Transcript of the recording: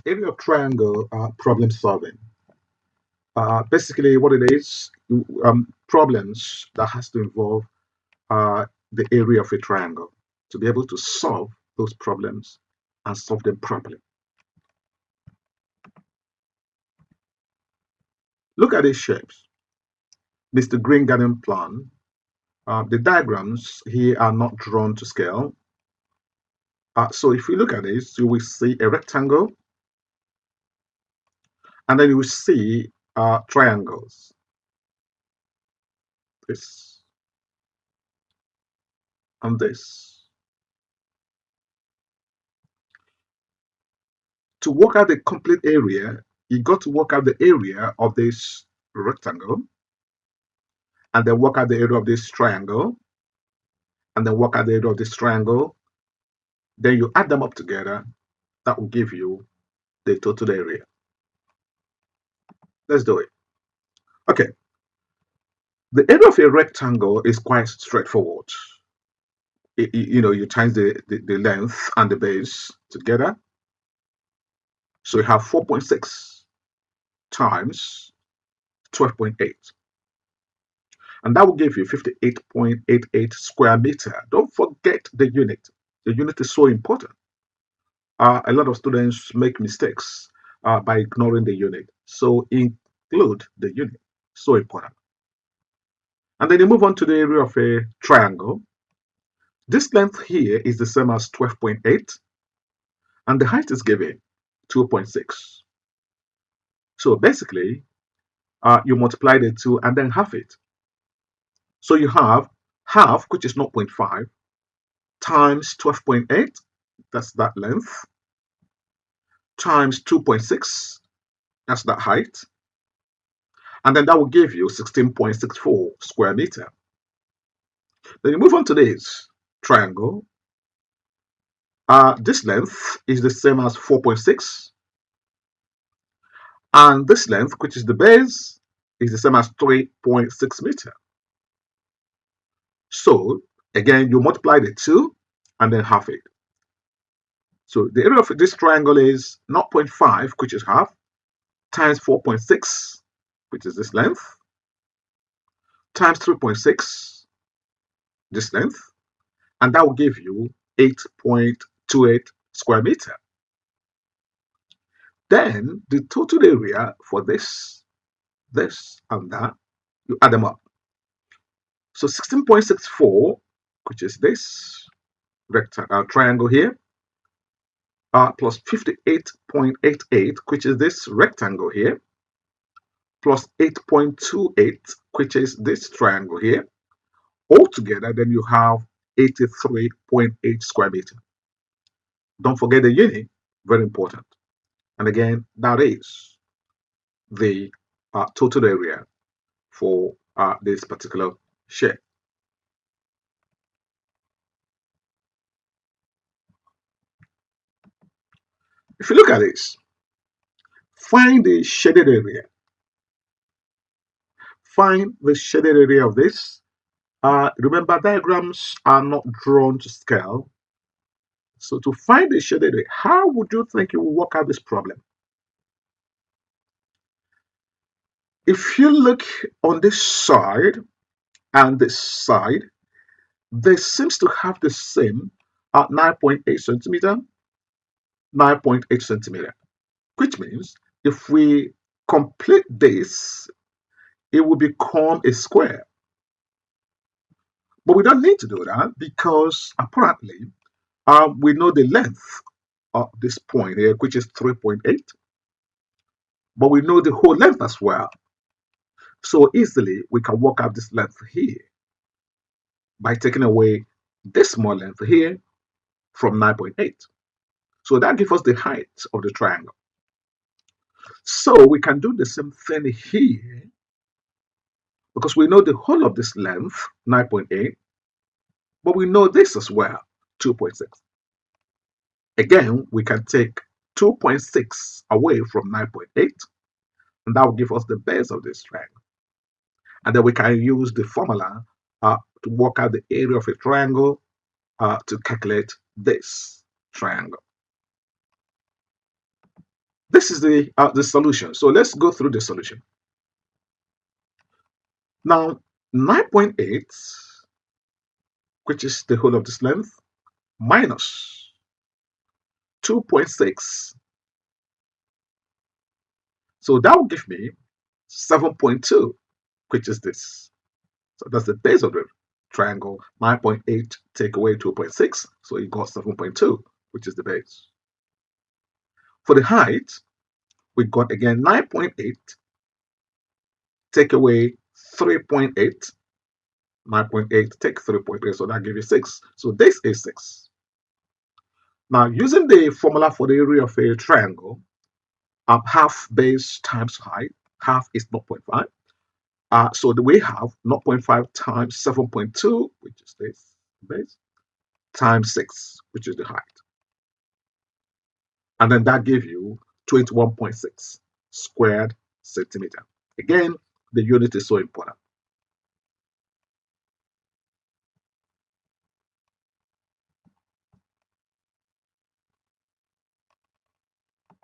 Area of triangle problem solving. Basically, what it is, problems that has to involve the area of a triangle to be able to solve those problems and solve them properly. Look at these shapes. Mr. Green Garden Plan. The diagrams here are not drawn to scale. So if you look at this, you will see a rectangle, and then you will see triangles. This and this. To work out the complete area, you got to work out the area of this rectangle, and then work out the area of this triangle, and then work out the area of this triangle. Then you add them up together. That will give you the total area. Let's do it. Okay. The area of a rectangle is quite straightforward. You times the length and the base together. So you have 4.6 times 12.8. And that will give you 58.88 square meter. Don't forget the unit. The unit is so important. A lot of students make mistakes by ignoring the unit. So include the unit. So important. And then you move on to the area of a triangle. This length here is the same as 12.8, and the height is given 2.6. So basically, you multiply the two and then half it. So you have half, which is 0.5, times 12.8, that's that length, times 2.6, that's that height, and then that will give you 16.64 square meter. Then you move on to this triangle. This length is the same as 4.6, and this length, which is the base, is the same as 3.6 meter. So again, you multiply the two and then half it. So the area of this triangle is 0.5, which is half, times 4.6, which is this length, times 3.6, this length, and that will give you 8.28 square meter. Then the total area for this, and that, you add them up. So 16.64, which is this triangle here, plus 58.88, which is this rectangle here, plus 8.28, which is this triangle here. Altogether, then you have 83.8 square meter. Don't forget the unit, very important. And again, that is the total area for this particular shape. If you look at this, find the shaded area. Find the shaded area of this. Remember, diagrams are not drawn to scale. So to find the shaded area, how would you think you will work out this problem? If you look on this side and this side, they seems to have the same 9.8 centimeter, 9.8 centimeter, which means if we complete this, it will become a square. But we don't need to do that because apparently we know the length of this point here, which is 3.8, but we know the whole length as well. So easily we can work out this length here by taking away this small length here from 9.8. So that gives us the height of the triangle. So we can do the same thing here because we know the whole of this length, 9.8, but we know this as well, 2.6. Again, we can take 2.6 away from 9.8, and that will give us the base of this triangle. And then we can use the formula to work out the area of a triangle to calculate this triangle. This is the solution. So let's go through the solution. Now, 9.8, which is the whole of this length, minus 2.6. So that will give me 7.2, which is this. So that's the base of the triangle. 9.8 take away 2.6, so you got 7.2, which is the base. For the height, we got again 9.8 take away 3.8. 9.8 take 3.8, so that gives you 6. So this is 6. Now, using the formula for the area of a triangle, half base times height, half is 0.5. So we have 0.5 times 7.2, which is this base, times 6, which is the height. And then that gives you 21.6 squared centimeter. Again, the unit is so important.